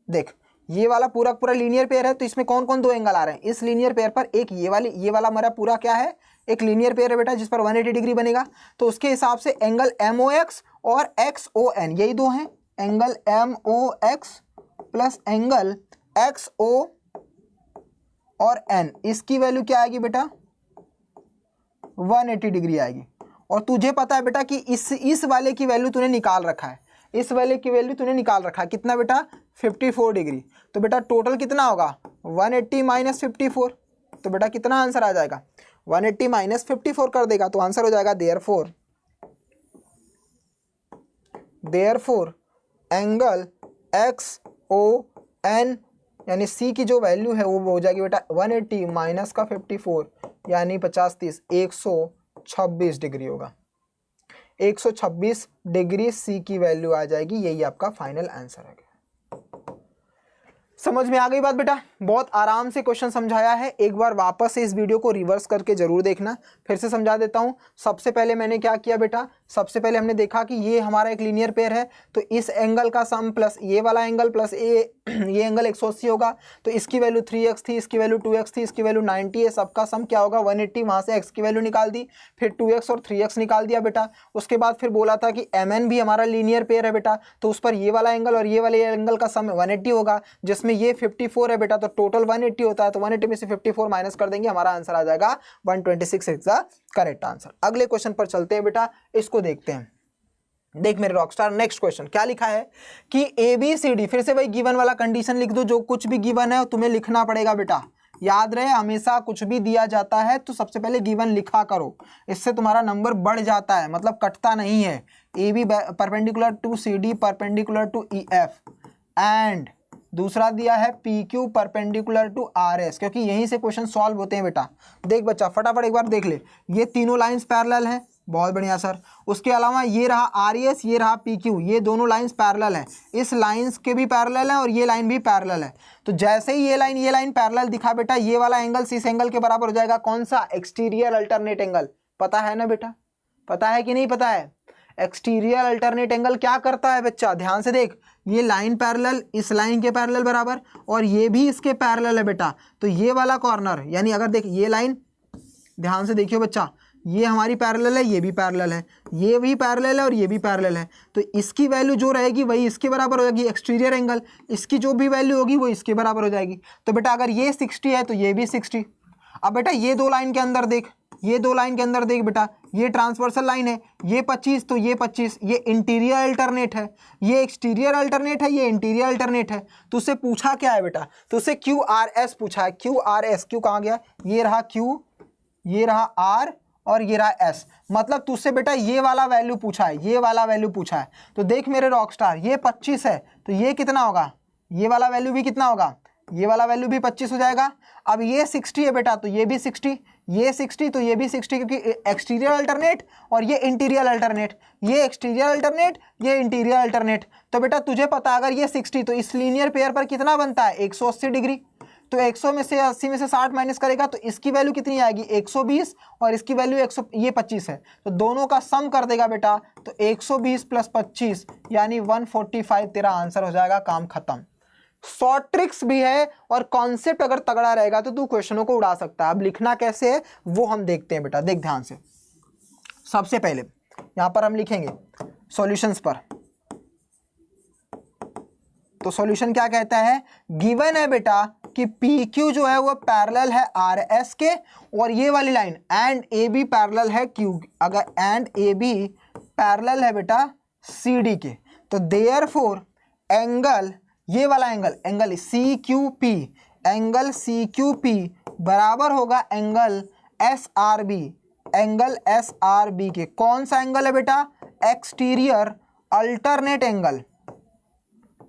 देख ये वाला पूरा पूरा लीनियर पेयर है, तो इसमें कौन कौन दो एंगल आ रहे हैं, इस लीनियर पेयर पर एक ये वाला हमारा पूरा क्या है, एक लीनियर पेयर है बेटा जिस पर 180 डिग्री बनेगा। तो उसके हिसाब से एंगल एम ओ एक्स और एक्स ओ एन, यही दो हैं, angle M O X plus angle X O और एन, इसकी वैल्यू क्या आएगी बेटा, 180 डिग्री आएगी। और तुझे पता है बेटा कि इस वाले की वैल्यू तूने निकाल रखा है, इस वाले की वैल्यू तूने निकाल रखा है कितना बेटा, 54 डिग्री। तो बेटा टोटल कितना होगा, 180 माइनस 54। तो बेटा कितना आंसर आ जाएगा, 180 माइनस 54 कर देगा तो आंसर हो जाएगा therefore angle X O N, यानी सी की जो वैल्यू है वो हो जाएगी बेटा 180 माइनस का 54 यानी 50 30 126 डिग्री होगा। 126 डिग्री सी की वैल्यू आ जाएगी, यही आपका फाइनल आंसर है। समझ में आ गई बात बेटा, बहुत आराम से क्वेश्चन समझाया है। एक बार वापस से इस वीडियो को रिवर्स करके जरूर देखना, फिर से समझा देता हूं। सबसे पहले मैंने क्या किया बेटा, सबसे पहले हमने देखा कि ये हमारा एक लीनियर पेयर है, तो इस एंगल का सम प्लस ये वाला एंगल प्लस ये एंगल 180 होगा। तो इसकी वैल्यू 3x थी, इसकी वैल्यू 2x थी, इसकी वैल्यू 90 है, सबका सम क्या होगा 180। वहाँ से x की वैल्यू निकाल दी, फिर 2x और 3x निकाल दिया बेटा। उसके बाद फिर बोला था कि mn भी हमारा लीनियर पेयर है बेटा, तो उस पर ये वाला एंगल और ये वाले एंगल का सम 180 होगा, जिसमें ये 54 है बेटा, तो टोटल 180 होता है। तो 180 में से 54 माइनस कर देंगे, हमारा आंसर आ जाएगा 126 इज द करेक्ट आंसर। अगले क्वेश्चन पर चलते हैं बेटा, इसको देखते हैं। देख मेरे रॉकस्टार, नेक्स्ट क्वेश्चन क्या लिखा है कि ABCD, फिर से वही गिवन वाला कंडीशन लिख दो, जो कुछ भी गिवन है तुम्हें लिखना पड़ेगा बेटा। याद रहे, हमेशा कुछ भी दिया जाता है तो सबसे पहले गिवन लिखा करो, इससे तुम्हारा नंबर बढ़ जाता है, मतलब कटता नहीं है। AB perpendicular to CD perpendicular to EF and दूसरा दिया है PQ परपेंडिकुलर टू RS, क्योंकि यहीं से क्वेश्चन सॉल्व होते हैं बेटा। देख बच्चा फटाफट एक बार देख ले, ये तीनों लाइंस पैरेलल हैं, बहुत बढ़िया सर। उसके अलावा ये रहा RS, ये रहा PQ, ये दोनों लाइंस पैरेलल हैं, इस लाइंस के भी पैरेलल हैं और ये लाइन भी पैरेलल है। तो जैसे ही ये लाइन पैरेलल दिखा बेटा, ये वाला एंगल इस एंगल के बराबर हो जाएगा। कौन सा? Exterior alternate angle. पता है ना बेटा, पता है कि नहीं पता है? एक्सटीरियर अल्टरनेट एंगल क्या करता है बच्चा, ध्यान से देख, ये लाइन पैरेलल इस लाइन के पैरेलल बराबर और ये भी इसके पैरेलल है बेटा। तो ये वाला कॉर्नर, यानी अगर देख ये लाइन, ध्यान से देखियो बच्चा, ये हमारी पैरेलल है, ये भी पैरेलल है, ये भी पैरेलल है और ये भी पैरेलल है। तो इसकी वैल्यू जो रहेगी वही इसके बराबर हो जाएगी, एक्सटीरियर एंगल। इसकी जो भी वैल्यू होगी वो इसके बराबर हो जाएगी। तो बेटा अगर ये 60 है तो ये भी 60। अब बेटा ये दो लाइन के अंदर देख, ये दो लाइन के अंदर देख बेटा, ये ट्रांसवर्सल लाइन है, ये 25 तो ये 25, ये इंटीरियर अल्टरनेट है, ये एक्सटीरियर अल्टरनेट है, ये इंटीरियर अल्टरनेट है। तो उससे पूछा क्या है बेटा, तो उससे QRS पूछा है। QRS, क्यू कहाँ गया, ये रहा Q, ये रहा R और ये रहा S। मतलब तुझसे बेटा ये वाला वैल्यू पूछा है, ये वाला वैल्यू पूछा है। तो देख मेरे रॉकस्टार, ये 25 है तो ये कितना होगा, ये वाला वैल्यू भी कितना होगा, ये वाला वैल्यू भी 25 हो जाएगा। अब ये 60 है बेटा तो ये भी 60, ये 60 तो ये भी 60, क्योंकि एक्सटीरियर अल्टरनेट और ये इंटीरियर अल्टरनेट, ये एक्सटीरियर अल्टरनेट, ये इंटीरियर अल्टरनेट। तो बेटा तुझे पता अगर ये 60 तो इस लीनियर पेयर पर कितना बनता है, 180 डिग्री। तो 100 में से 80 में से 60 माइनस करेगा तो इसकी वैल्यू कितनी आएगी, 120, और इसकी वैल्यू 100, ये 25 है। तो दोनों का सम कर देगा बेटा, तो 120 प्लस 25 यानी 145 तेरा आंसर हो जाएगा, काम खत्म। शॉर्ट ट्रिक्स भी है और कॉन्सेप्ट अगर तगड़ा रहेगा तो तू क्वेश्चनों को उड़ा सकता है। अब लिखना कैसे है वो हम देखते हैं बेटा, देख ध्यान से। सबसे पहले यहां पर हम लिखेंगे सॉल्यूशंस पर। तो सॉल्यूशन क्या कहता है, गिवन है बेटा कि PQ जो है वो पैरेलल है RS के, और ये वाली लाइन एंड AB पैरेलल है Q, अगर एंड AB पैरेलल है बेटा CD के, तो देयरफॉर एंगल, ये वाला एंगल CQP, एंगल CQP बराबर होगा एंगल SRB, एंगल SRB के। कौन सा एंगल है बेटा, exterior alternate angle,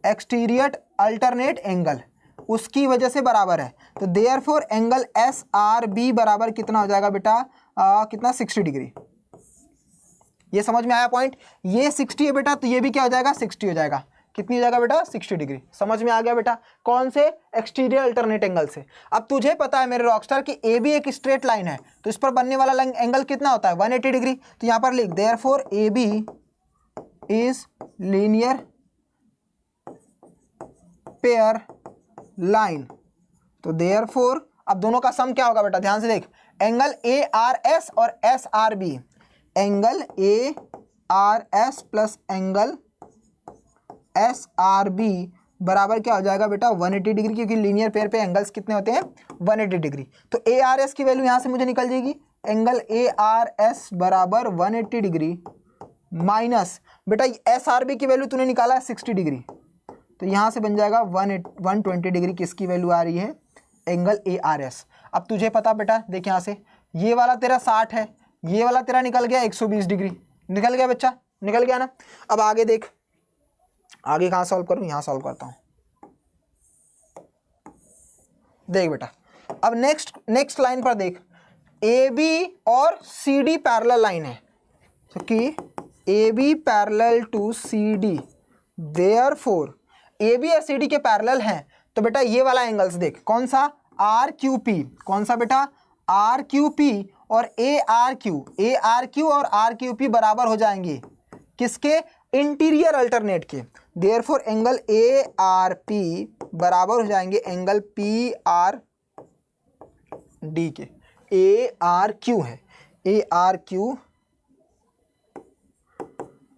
exterior alternate angle, उसकी वजह से बराबर है। तो देयरफॉर एंगल SRB बराबर कितना हो जाएगा बेटा, कितना, 60 डिग्री। ये समझ में आया पॉइंट, ये 60 है बेटा तो ये भी क्या हो जाएगा, 60 हो जाएगा। कितनी हो जाएगा बेटा, 60 डिग्री। समझ में आ गया बेटा, कौन से, एक्सटीरियर अल्टरनेट एंगल से। अब तुझे पता है मेरे रॉकस्टार कि AB एक स्ट्रेट लाइन है, तो इस पर बनने वाला एंगल कितना होता है, 180 डिग्री। तो यहां पर लिख therefore AB is linear pair line. तो देयरफॉर अब दोनों का सम क्या होगा बेटा, ध्यान से देख, एंगल ARS और SRB, angle ARS plus angle SRB बराबर क्या हो जाएगा बेटा, 180 डिग्री, क्योंकि लीनियर पेयर पे एंगल्स कितने होते हैं, 180 डिग्री। तो ARS की वैल्यू यहां से मुझे निकल जाएगी, एंगल ARS बराबर 180 डिग्री माइनस बेटा SRB की वैल्यू तूने निकाला है 60 डिग्री, तो यहां से बन जाएगा 120 डिग्री। किसकी वैल्यू आ रही है, एंगल ARS। अब तुझे पता बेटा, देख यहां से ये वाला तेरा 60 है, ये वाला तेरा निकल गया 120 डिग्री, निकल गया बच्चा, निकल गया ना। अब आगे देख, आगे कहां सॉल्व करूं, यहां सॉल्व करता हूं। देख बेटा, अब नेक्स्ट लाइन पर देख, AB और CD पैरेलल लाइन है, तो कि AB parallel to CD, therefore AB और CD के पैरेलल हैं। तो बेटा ये वाला एंगल्स देख, कौन सा, RQP, कौन सा बेटा, RQP, और ARQ और RQP बराबर हो जाएंगे किसके? इंटीरियर अल्टरनेट के। देयरफॉर एंगल ARP बराबर हो जाएंगे एंगल PRD के। ARQ है,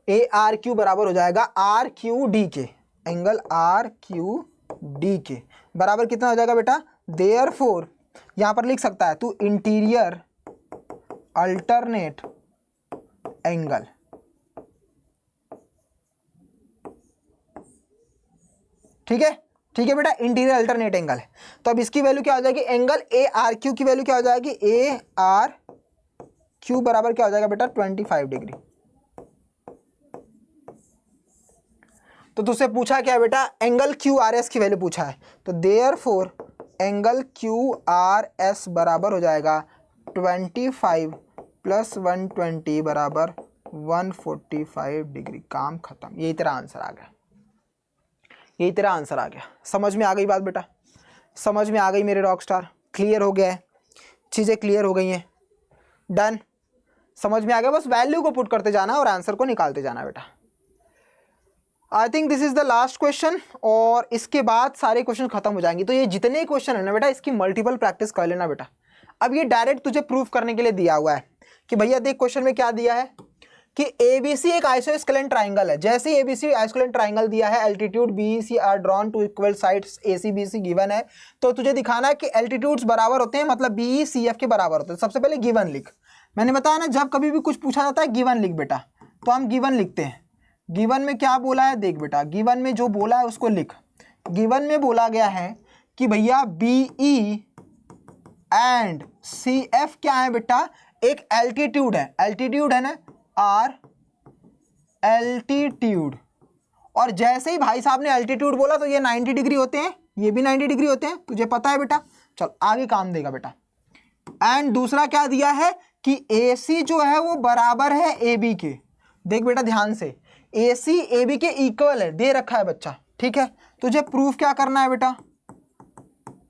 ARQ बराबर हो जाएगा RQD के, एंगल RQD के बराबर कितना हो जाएगा बेटा? देयरफॉर यहां पर लिख सकता है तू इंटीरियर अल्टरनेट एंगल, ठीक है बेटा, इंटीरियर अल्टरनेट एंगल है। तो अब इसकी वैल्यू क्या हो जाएगी? एंगल ARQ की वैल्यू क्या हो जाएगी? ARQ बराबर क्या हो जाएगा बेटा? 25 डिग्री। तो तुझसे पूछा क्या है बेटा? एंगल QRS की वैल्यू पूछा है। तो देयरफॉर एंगल QRS बराबर हो जाएगा 25 प्लस 120 बराबर 145 डिग्री। काम खत्म। यही तेरा आंसर आ गया, यही तेरा आंसर आ गया। समझ में आ गई बात बेटा? समझ में आ गई मेरे रॉक स्टार? क्लियर हो गया है? चीज़ें क्लियर हो गई हैं? डन? समझ में आ गया? बस वैल्यू को पुट करते जाना और आंसर को निकालते जाना बेटा। I think this is the last question और इसके बाद सारे क्वेश्चन खत्म हो जाएंगे। तो ये जितने क्वेश्चन है ना बेटा, इसकी मल्टीपल प्रैक्टिस कर लेना बेटा। अब ये डायरेक्ट तुझे प्रूफ करने के लिए दिया हुआ है कि भैया देख क्वेश्चन में क्या दिया है कि ABC एक आइसोस्केलेन ट्राइंगल है। जैसे ही ABC आइसोस्केलेन ट्राइंगल दिया है, altitude BEC are drawn to equal sides ACBC given है, तो तुझे दिखाना है कि एल्टीट्यूड्स बराबर होते हैं, मतलब BECF के बराबर होते हैं। सबसे पहले गिवन लिख। मैंने बताया ना, जब कभी भी कुछ पूछा जाता है गिवन लिख बेटा, तो हम गिवन लिखते हैं। गिवन में क्या बोला है देख बेटा, गिवन में जो बोला है उसको लिख। गिवन में बोला गया है कि भैया BE एंड CF क्या है बेटा? एक एल्टीट्यूड है, एल्टीट्यूड है ना, R एल्टीट्यूड। और जैसे ही भाई साहब ने एल्टीट्यूड बोला तो ये 90 डिग्री होते हैं, ये भी 90 डिग्री होते हैं, तुझे पता है बेटा। चल आगे काम देगा बेटा। एंड दूसरा क्या दिया है कि AC जो है वो बराबर है AB के। देख बेटा ध्यान से, AC AB के इक्वल है, दे रखा है बच्चा, ठीक है। तुझे प्रूफ क्या करना है बेटा?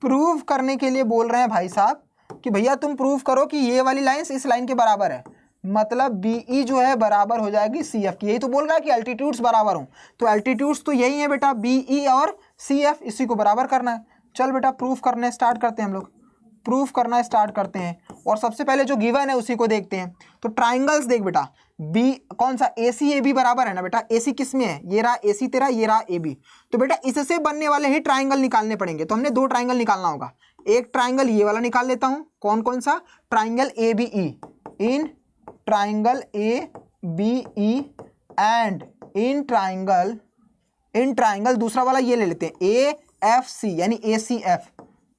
प्रूफ करने के लिए बोल रहे हैं भाई साहब कि भैया तुम प्रूफ करो कि ये वाली लाइन इस लाइन के बराबर है, मतलब BE जो है बराबर हो जाएगी CF की। यही तो बोल रहा है कि एल्टीट्यूड्स बराबर हो, तो एल्टीट्यूड्स तो यही है बेटा, BE और CF, इसी को बराबर करना है। चल बेटा प्रूफ करने स्टार्ट करते हैं हम लोग, प्रूफ करना स्टार्ट करते हैं। और सबसे पहले जो गिवन है उसी को देखते हैं। तो ट्राइंगल्स देख बेटा, बी कौन सा? AC AB बराबर है ना बेटा। AC किस में है? ये रहा AC तेरा, ये रहा AB। तो बेटा इससे बनने वाले ही ट्राइंगल निकालने पड़ेंगे। तो हमने दो ट्राइंगल निकालना होगा। एक ट्राइंगल ये वाला निकाल लेता हूं, कौन कौन सा? Triangle ABE। In triangle ABE and in triangle दूसरा वाला ये ले लेते हैं AFC यानी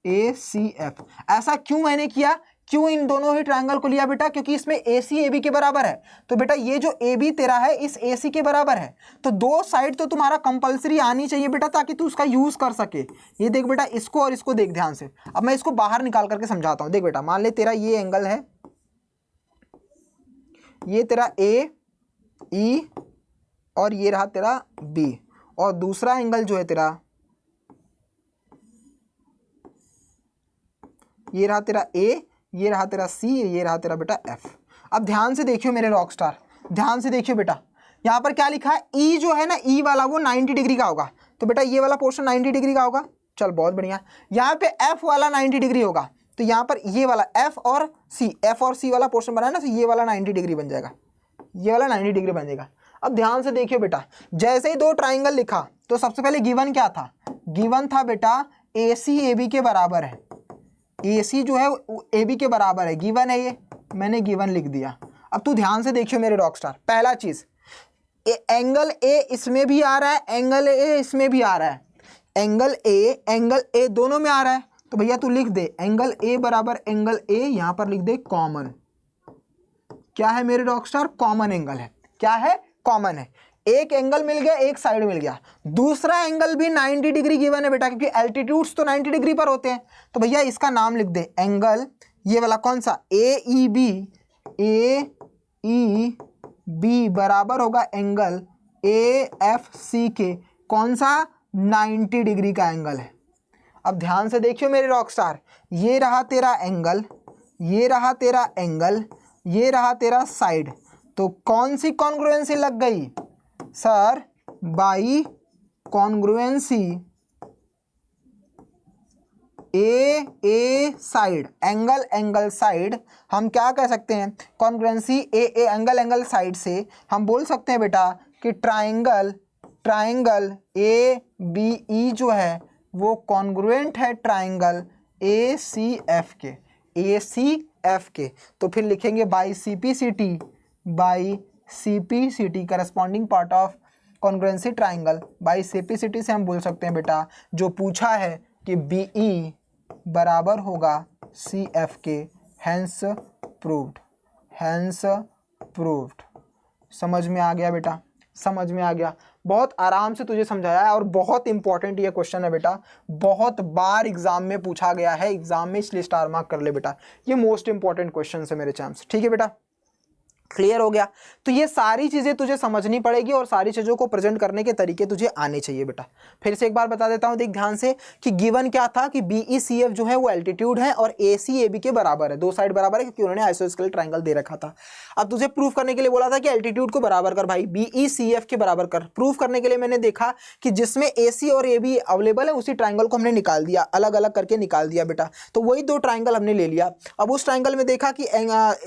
ACF। ऐसा क्यों मैंने किया? क्यों इन दोनों ही ट्रायंगल को लिया बेटा? क्योंकि इसमें AC AB के बराबर है। तो बेटा ये जो AB तेरा है इस AC के बराबर है, तो दो साइड तो तुम्हारा कंपलसरी आनी चाहिए बेटा, ताकि तू उसका यूज कर सके। ये देख बेटा, इसको और इसको देख ध्यान से। अब मैं इसको बाहर निकाल करके समझाता हूं। देख बेटा, मान ले तेरा ये एंगल है, ये तेरा AE और ये रहा तेरा B, और दूसरा एंगल जो है तेरा ये रहा तेरा A, ये रहा तेरा C, ये रहा तेरा बेटा F। अब ध्यान से देखियो मेरे रॉक स्टार, ध्यान से देखियो बेटा, यहाँ पर क्या लिखा है? E जो है ना, E वाला वो 90 डिग्री का होगा। तो बेटा ये वाला पोर्शन 90 डिग्री का होगा। चल बहुत बढ़िया। यहाँ पे F वाला 90 डिग्री होगा, तो यहाँ पर ये वाला F और C वाला पोर्शन बना है ना, तो ये वाला 90 डिग्री बन जाएगा, ये वाला 90 डिग्री बन जाएगा। अब ध्यान से देखियो बेटा, जैसे ही दो ट्राइंगल लिखा तो सबसे पहले गिवन क्या था? गिवन था बेटा AC AB के बराबर है। AC जो है AB के बराबर है, गिवन है, ये मैंने गिवन लिख दिया। अब तू ध्यान से देखियो मेरे रॉक स्टार, पहला चीज एंगल A इसमें भी आ रहा है, एंगल A इसमें भी आ रहा है, एंगल A दोनों में आ रहा है। तो भैया तू लिख दे एंगल A बराबर एंगल A, यहां पर लिख दे कॉमन। क्या है मेरे रॉक स्टार? कॉमन एंगल है। क्या है? कॉमन है। एक एंगल मिल गया, एक साइड मिल गया। दूसरा एंगल भी 90 डिग्री गिवन है बेटा, क्योंकि एल्टीट्यूड्स तो 90 डिग्री पर होते हैं। तो भैया इसका नाम लिख दे एंगल, ये वाला कौन सा? AEB बराबर होगा एंगल AFC के। कौन सा? 90 डिग्री का एंगल है। अब ध्यान से देखियो मेरे रॉक स्टार, ये रहा तेरा एंगल, ये रहा तेरा एंगल, ये रहा तेरा साइड, तो कौन सी कॉन्ग्रुएंसी लग गई sir? By congruency A side, angle angle side, हम क्या कह सकते हैं? कॉन्ग्रुएंसी ए एंगल साइड से हम बोल सकते हैं बेटा कि ट्राइंगल ए बी ई जो है वो कॉन्ग्रुएंट है ट्राइंगल ए सी एफ के। तो फिर लिखेंगे by C P C T corresponding part of congruency triangle. By C P C T से हम बोल सकते हैं बेटा जो पूछा है कि बी ई बराबर होगा सी एफ के, हैंस प्रूव्ड। समझ में आ गया बेटा? समझ में आ गया? बहुत आराम से तुझे समझाया है और बहुत इंपॉर्टेंट ये क्वेश्चन है बेटा, बहुत बार एग्जाम में पूछा गया है, एग्जाम में, इसलिए स्टार मार्क कर ले बेटा। ये मोस्ट इंपॉर्टेंट क्वेश्चन है मेरे चांस, ठीक है बेटा? क्लियर हो गया? तो ये सारी चीजें तुझे समझनी पड़ेगी और सारी चीजों को प्रेजेंट करने के तरीके तुझे आने चाहिए बेटा। फिर से एक बार बता देता हूं, देख ध्यान से कि गिवन क्या था कि BECF जो है वो एल्टीट्यूड है और ACAB के बराबर है, दो साइड बराबर है क्योंकि उन्होंने आइसोस्केलेट ट्रायंगल दे रखा था। अब तुझे प्रूफ करने के लिए बोला था कि एल्टीट्यूड को बराबर कर भाई, BECF के बराबर कर। प्रूफ करने के लिए मैंने देखा कि जिसमें AC और AB अवेलेबल है उसी ट्राइंगल को हमने निकाल दिया, अलग अलग करके निकाल दिया बेटा। तो वही दो ट्राइंगल हमने ले लिया। अब उस ट्राइंगल में देखा कि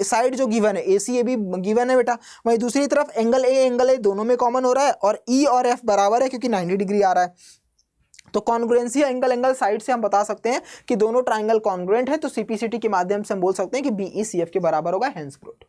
साइड जो गिवन है ACAB गिवन है बेटा, वहीं दूसरी तरफ एंगल ए दोनों में कॉमन हो रहा है और ई और एफ बराबर है क्योंकि 90 डिग्री आ रहा है। तो कॉन्ग्रुएंसी एंगल साइड से हम बता सकते हैं कि दोनों ट्राइंगल कॉन्ग्रुएंट है, तो सीपीसीटी के माध्यम से हम बोल सकते हैं कि BECF के बराबर होगा, हेंस प्रूव्ड।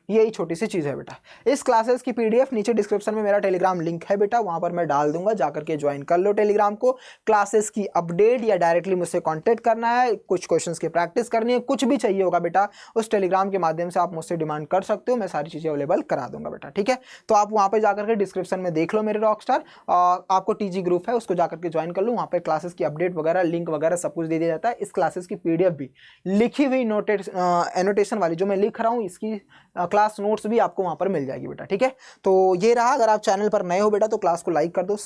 यही छोटी सी चीज़ है बेटा। इस क्लासेस की PDF नीचे डिस्क्रिप्शन में मेरा टेलीग्राम लिंक है बेटा, वहाँ पर मैं डाल दूंगा, जाकर के ज्वाइन कर लो टेलीग्राम को। क्लासेस की अपडेट या डायरेक्टली मुझसे कांटेक्ट करना है, कुछ क्वेश्चंस की प्रैक्टिस करनी है, कुछ भी चाहिए होगा बेटा, उस टेलीग्राम के माध्यम से आप मुझसे डिमांड कर सकते हो, मैं सारी चीज़ें अवेलेबल करा दूंगा बेटा, ठीक है? तो आप वहाँ पर जाकर के डिस्क्रिप्शन में देख लो मेरे रॉकस्टार, आपको TG ग्रुप है उसको जाकर के ज्वाइन कर लो, वहाँ पर क्लासेस की अपडेट वगैरह, लिंक वगैरह सब कुछ दे दिया जाता है। इस क्लासेस की PDF भी लिखी हुई एनोटेशन वाली जो मैं लिख रहा हूँ, इसकी क्लास नोट्स भी आपको वहां पर मिल जाएगी बेटा, ठीक है? तो ये रहा, अगर आप चैनल पर नए हो बेटा तो क्लास को लाइक कर दो,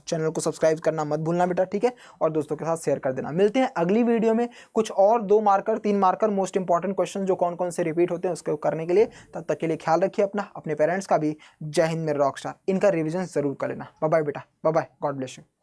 चैनल को सब्सक्राइब करना मत भूलना बेटा, ठीक है? और दोस्तों के साथ शेयर कर देना। मिलते हैं अगली वीडियो में कुछ और 2 marker 3 marker most important question जो कौन कौन से रिपीट होते हैं उसको करने के लिए। तब तक के लिए ख्याल रखिए अपना, अपने पेरेंट्स का भी। जय हिंद मेरे रॉकस्टार, इनका रिविजन जरूर कर लेना। बाय बाय बेटा, bye bye, God bless you.